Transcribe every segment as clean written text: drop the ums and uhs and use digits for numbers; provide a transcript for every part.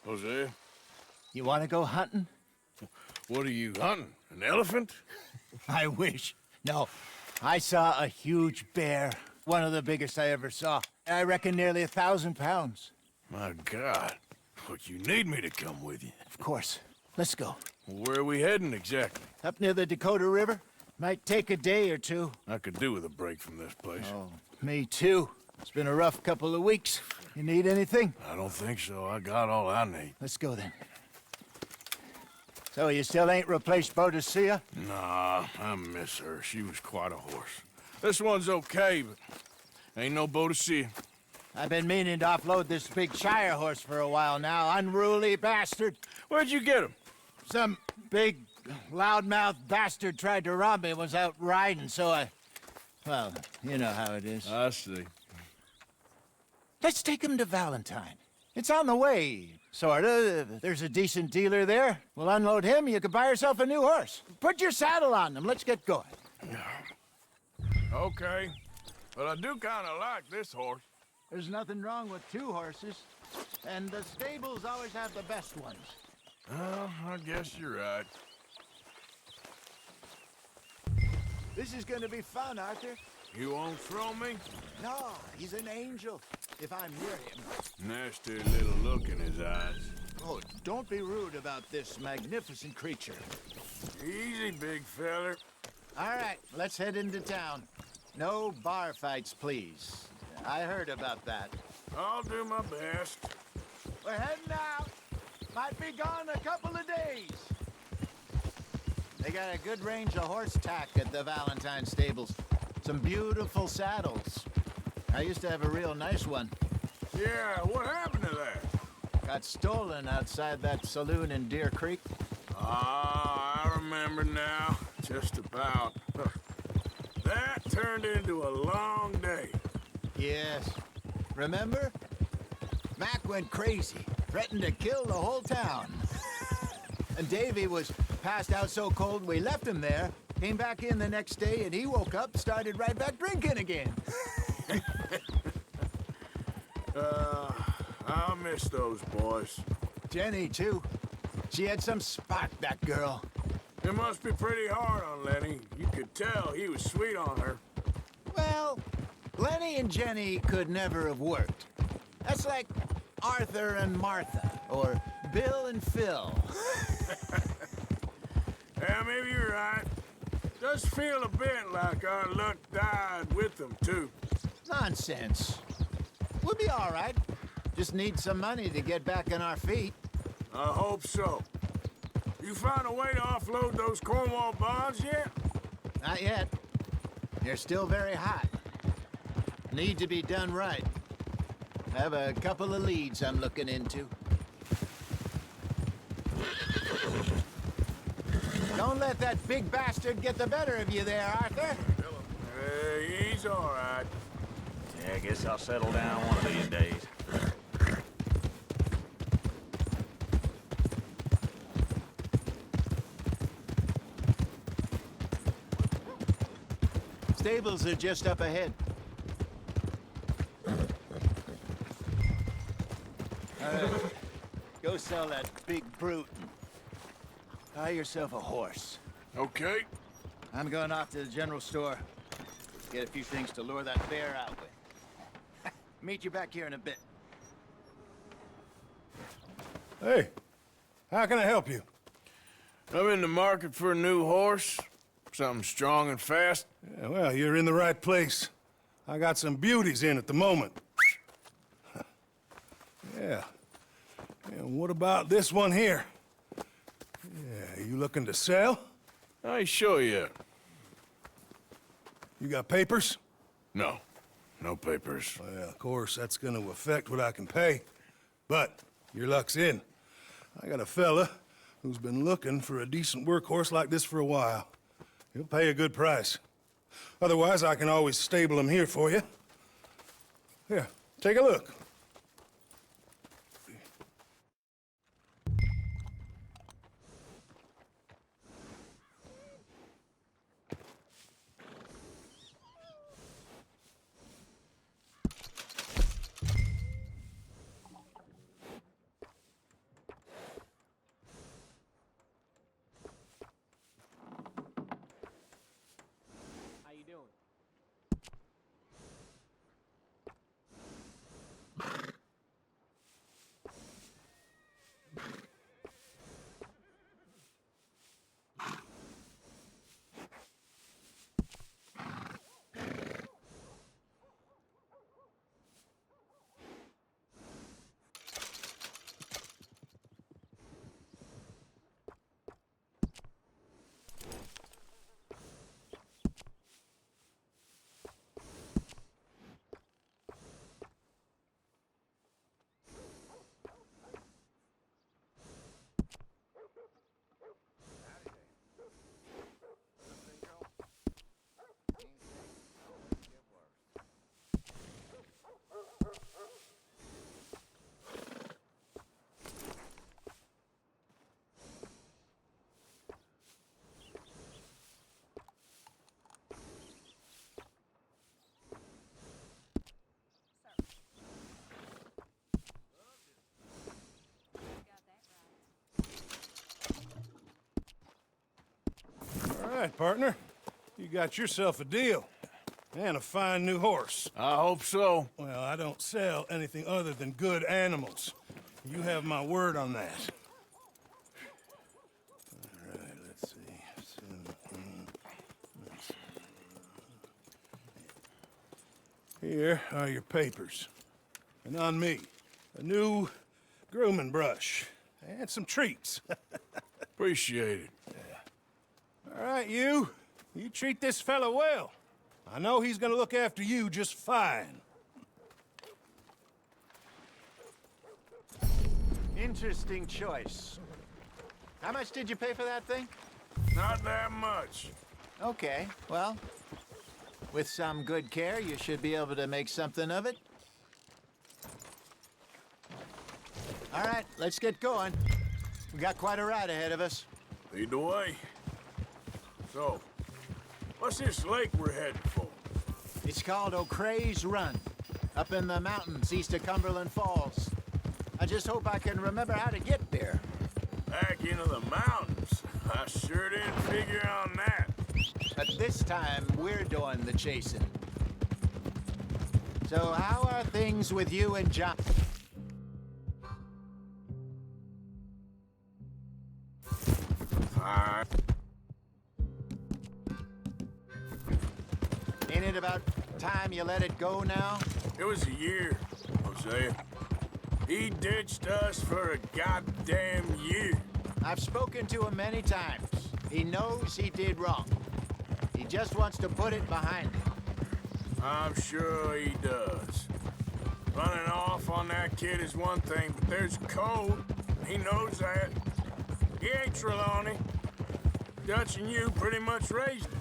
Hosea, You want to go hunting? what are you hunting? An elephant? I wish. No, I saw a huge bear. One of the biggest I ever saw. I reckon nearly 1,000 pounds. My God. Look, you need me to come with you. Of course. Let's go. Where are we heading exactly? Up near the Dakota River. Might take a day or two. I could do with a break from this place. Oh, me too. It's been a rough couple of weeks. You need anything? I don't think so. I got all I need. Let's go then. So you still ain't replaced Hosea? Nah, I miss her. She was quite a horse. This one's okay, but ain't no boat to see. I've been meaning to offload this big Shire horse for a while now. Unruly bastard. Where'd you get him? Some big, loudmouth bastard tried to rob me and was out riding, so I... Well, you know how it is. I see. Let's take him to Valentine. It's on the way, sorta. There's a decent dealer there. We'll unload him, you can buy yourself a new horse. Put your saddle on him, let's get going. Okay, but I do kind of like this horse. There's nothing wrong with two horses, and the stables always have the best ones. Well, I guess you're right. This is gonna be fun, Arthur. You won't throw me? No, he's an angel, if I'm near him. Nasty little look in his eyes. Oh, don't be rude about this magnificent creature. Easy, big feller. All right, let's head into town. No bar fights, please. I heard about that. I'll do my best. We're heading out. Might be gone a couple of days. They got a good range of horse tack at the Valentine stables. Some beautiful saddles. I used to have a real nice one. Yeah, what happened to that? Got stolen outside that saloon in Deer Creek. Ah, I remember now. Just about. That turned into a long day. Yes. Remember? Mac went crazy, threatened to kill the whole town. And Davy was passed out so cold we left him there, came back in the next day, and he woke up, started right back drinking again. I miss those boys. Jenny, too. She had some spot, that girl. It must be pretty hard on Lenny. You could tell he was sweet on her. Well, Lenny and Jenny could never have worked. That's like Arthur and Martha, or Bill and Phil. Yeah, maybe you're right. Does feel a bit like our luck died with them, too. Nonsense. We'll be all right. Just need some money to get back on our feet. I hope so. You found a way to offload those Cornwall bonds yet? Not yet. They're still very hot. Need to be done right. I have a couple of leads I'm looking into. Don't let that big bastard get the better of you there, Arthur. He's all right. Yeah, I guess I'll settle down one of these days. Stables are just up ahead. All right. Go sell that big brute. Buy yourself a horse. Okay. I'm going off to the general store. Get a few things to lure that bear out with. Meet you back here in a bit. Hey, how can I help you? I'm in the market for a new horse. Something strong and fast. Yeah, well, you're in the right place. I got some beauties in at the moment. Yeah. And what about this one here? Yeah, you looking to sell? I ain't sure yet. You got papers? No. No papers. Well, of course, that's gonna affect what I can pay. But your luck's in. I got a fella who's been looking for a decent workhorse like this for a while. He'll pay a good price. Otherwise, I can always stable him here for you. Here, take a look. right, partner. You got yourself a deal. And a fine new horse. I hope so. Well, I don't sell anything other than good animals. You have my word on that. All right, let's see. Here are your papers. And on me, a new grooming brush. And some treats. Appreciate it. All right, you. You treat this fella well. I know he's gonna look after you just fine. Interesting choice. How much did you pay for that thing? Not that much. Okay, well, with some good care, you should be able to make something of it. All right, let's get going. We got quite a ride ahead of us. Lead the way. So, what's this lake we're heading for? It's called O'Creagh's Run, up in the mountains east of Cumberland Falls. I just hope I can remember how to get there. Back into the mountains. I sure didn't figure on that. But this time, we're doing the chasing. So how are things with you and John? Fine. Ain't it about time you let it go now? It was a year, Hosea. He ditched us for a goddamn year. I've spoken to him many times. He knows he did wrong. He just wants to put it behind him. I'm sure he does. Running off on that kid is one thing, but there's code. He knows that. He ain't Trelawney. Dutch and you pretty much raised him.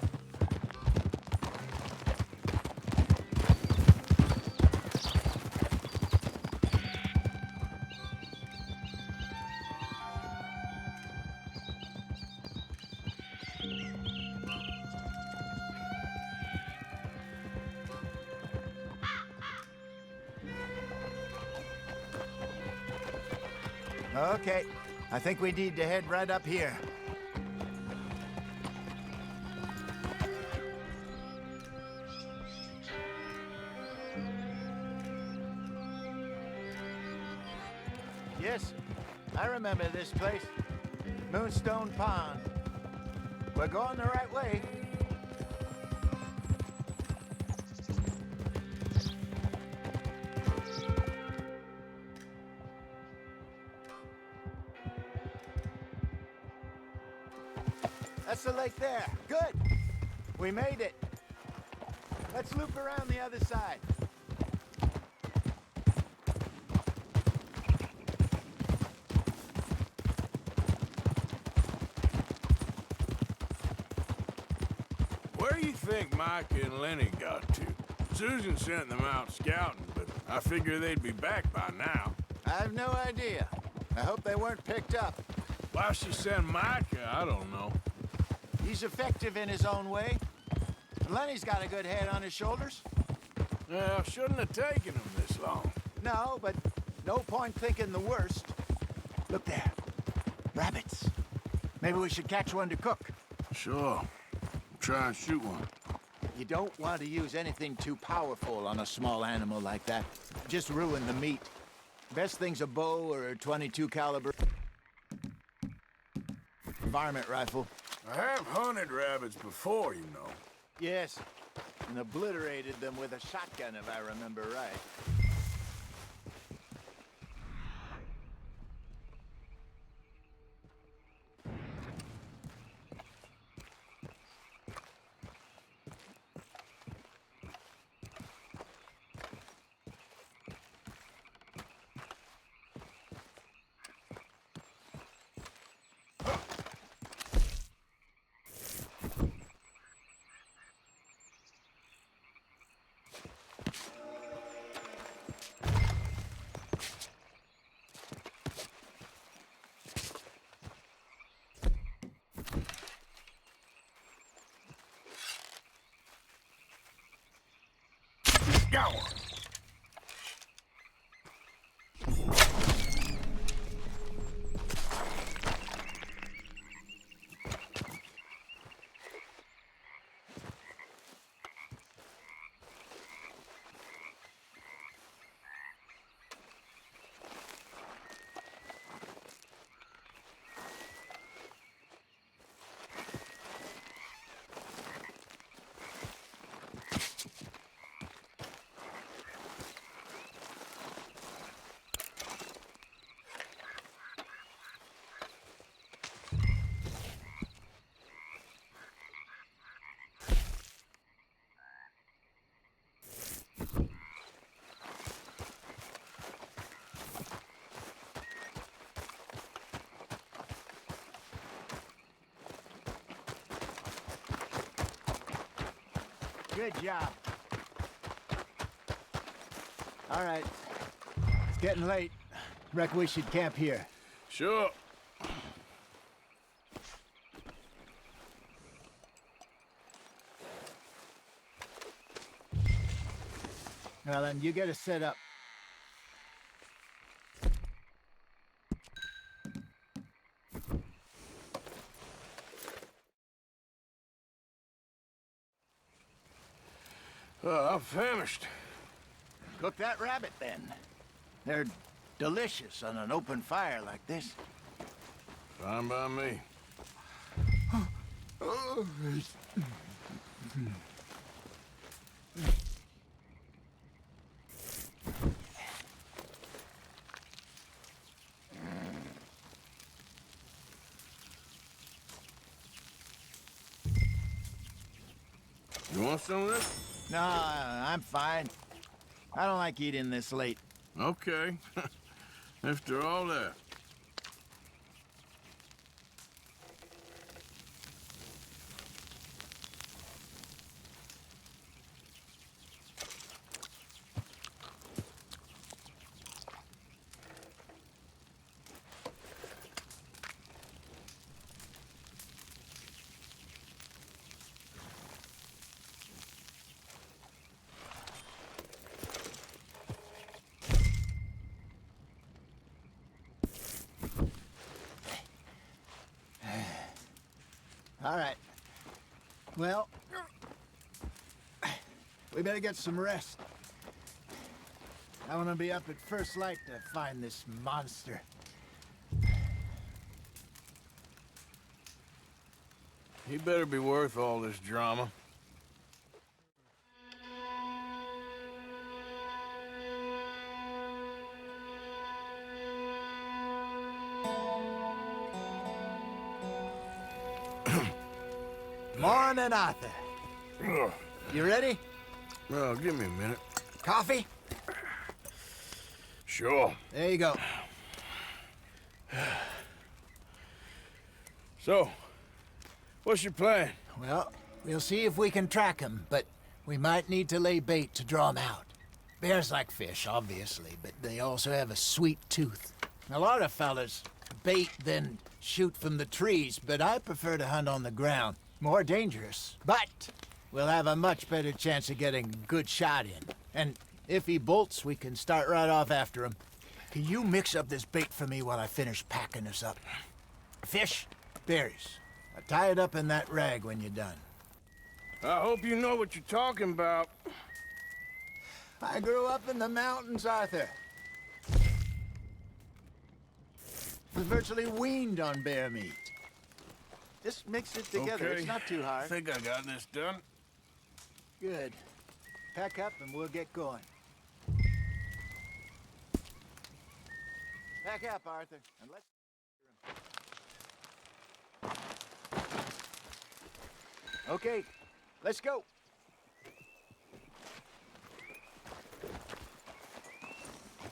Okay, I think we need to head right up here. Yes, I remember this place. Moonstone Pond. We're going the right way. That's the lake there. Good. We made it. Let's loop around the other side. Where do you think Mike and Lenny got to? Susan sent them out scouting, but I figure they'd be back by now. I have no idea. I hope they weren't picked up. Why she sent Micah, I don't know. He's effective in his own way. Lenny's got a good head on his shoulders. Well, shouldn't have taken him this long. No, but no point thinking the worst. Look there. Rabbits. Maybe we should catch one to cook. Sure. Try and shoot one. You don't want to use anything too powerful on a small animal like that. Just ruin the meat. Best thing's a bow or a .22 caliber varmint rifle. I have hunted rabbits before, you know. Yes, and obliterated them with a shotgun, if I remember right. Good job. All right. It's getting late. Reckon we should camp here. Sure. Well, then, you get us set up. I'm famished. Cook that rabbit, then. They're delicious on an open fire like this. Fine by me. You want some of this? No, I'm fine. I don't like eating this late. Okay. After all that. All right. Well, we better get some rest. I want to be up at first light to find this monster. He better be worth all this drama. Morning, Arthur. Ugh. You ready? Well, give me a minute. Coffee? Sure. There you go. So, what's your plan? Well, we'll see if we can track him, but we might need to lay bait to draw him out. Bears like fish, obviously, but they also have a sweet tooth. A lot of fellas bait, then shoot from the trees, but I prefer to hunt on the ground. More dangerous, but we'll have a much better chance of getting a good shot in. And if he bolts, we can start right off after him. Can you mix up this bait for me while I finish packing this up? Fish, berries. I'll tie it up in that rag when you're done. I hope you know what you're talking about. I grew up in the mountains, Arthur. Was virtually weaned on bear meat. Just mix it together. Okay. It's not too I hard. think I got this done. Good. Pack up and we'll get going. Pack up, Arthur, and let's... Okay, let's go.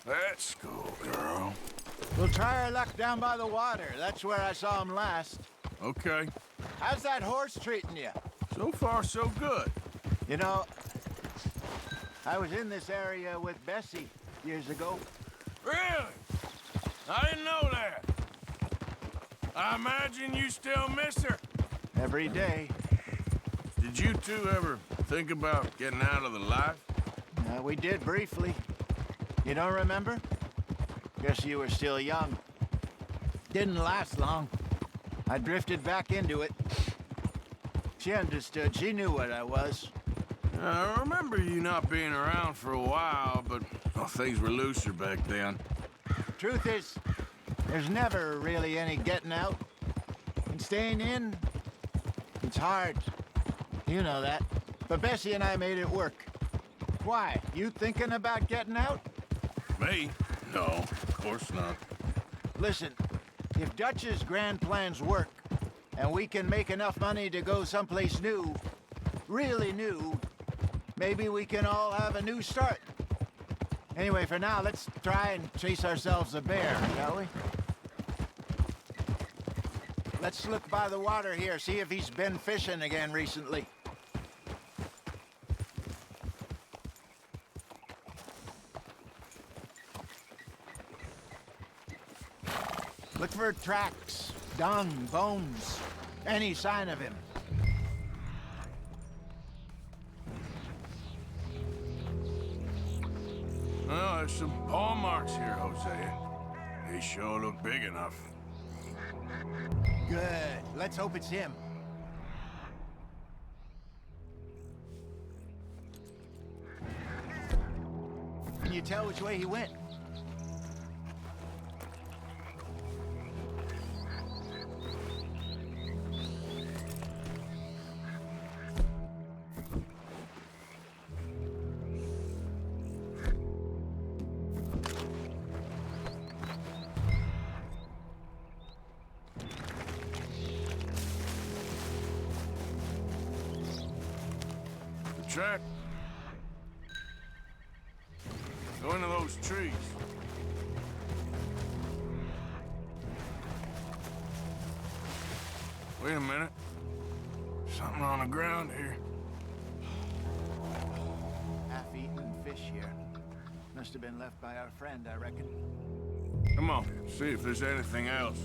Let's go, girl. We'll try our luck down by the water. That's where I saw him last. Okay. How's that horse treating you? So far, so good. You know, I was in this area with Bessie years ago. Really? I didn't know that. I imagine you still miss her. Every day. Did you two ever think about getting out of the life? We did briefly. You don't remember? Guess you were still young. Didn't last long. I drifted back into it. She understood. She knew what I was. I remember you not being around for a while, but things were looser back then. Truth is, there's never really any getting out. And staying in, it's hard. You know that. But Bessie and I made it work. Why? You thinking about getting out? Me? No, of course not. Listen, if Dutch's grand plans work, and we can make enough money to go someplace new, really new, maybe we can all have a new start. Anyway, for now, let's try and chase ourselves a bear, shall we? Let's look by the water here, see if he's been fishing again recently. Look for tracks, dung, bones, any sign of him. Well, there's some paw marks here, Hosea. They sure look big enough. Good. Let's hope it's him. Can you tell which way he went? Track. Go into those trees. Wait a minute. Something on the ground here. Half-eaten fish here. Must have been left by our friend, I reckon. Come on, see if there's anything else.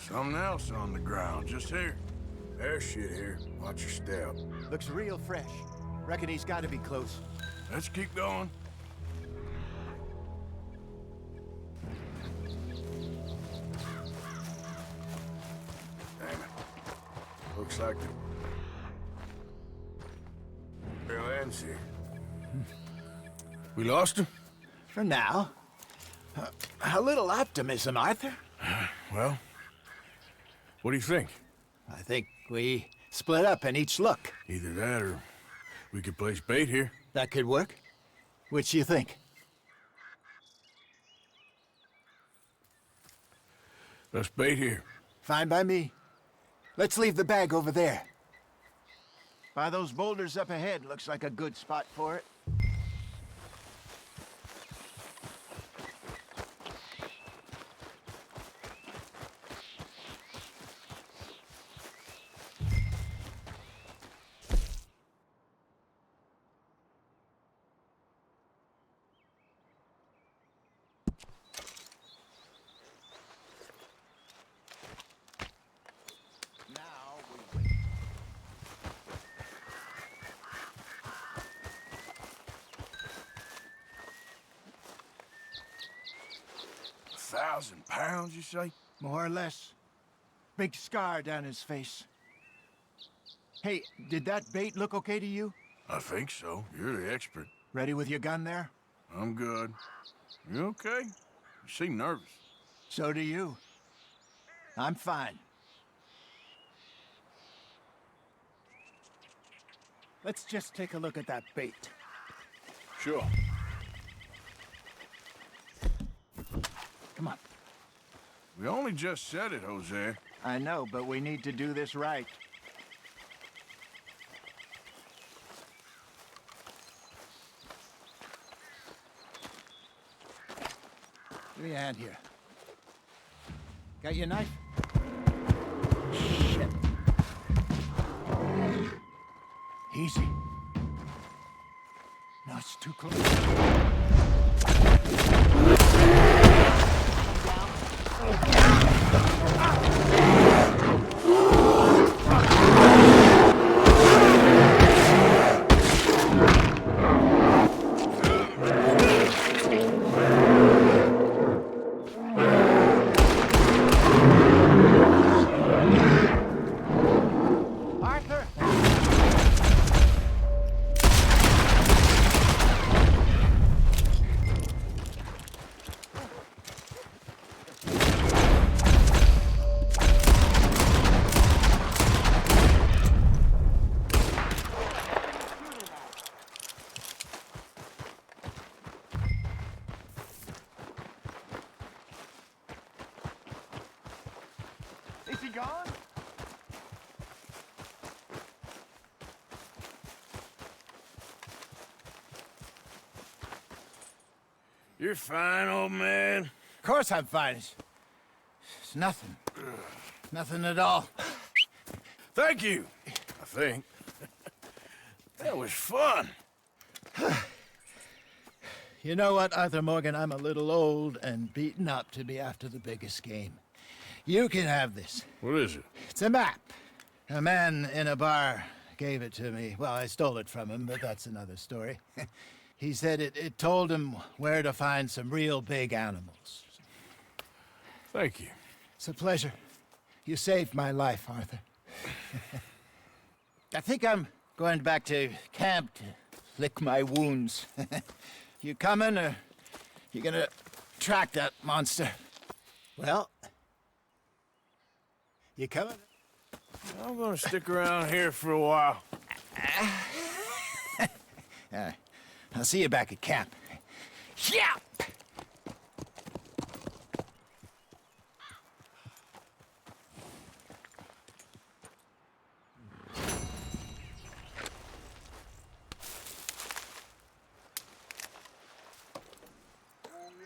Something else on the ground, just here. There's shit here. Watch your step. Looks real fresh. Reckon he's got to be close. Let's keep going. Damn it. Looks like the trail ends here. We lost him? For now. A little optimism, Arthur. Well, what do you think? I think we split up and each look. Either that or we could place bait here. That could work. Which do you think? Let's bait here. Fine by me. Let's leave the bag over there. By those boulders up ahead, looks like a good spot for it. £1,000, you say? More or less. Big scar down his face. Hey, did that bait look okay to you? I think so. You're the expert. Ready with your gun there? I'm good. You okay? You seem nervous. So do you. I'm fine. Let's just take a look at that bait. Sure. Come on. We only just said it, Hosea. I know, but we need to do this right. Give me a hand here. Got your knife? Shit. Easy. No, it's too close. Is he gone? You're fine, old man. Of course I'm fine. It's nothing. Nothing at all. Thank you, I think. That was fun. You know what, Arthur Morgan? I'm a little old and beaten up to be after the biggest game. You can have this. What is it? It's a map. A man in a bar gave it to me. Well, I stole it from him, but that's another story. He said it told him where to find some real big animals. Thank you. It's a pleasure. You saved my life, Arthur. I think I'm going back to camp to lick my wounds. You coming, or you gonna track that monster? Well, you coming? I'm gonna stick around here for a while. I'll see you back at camp. Yeah!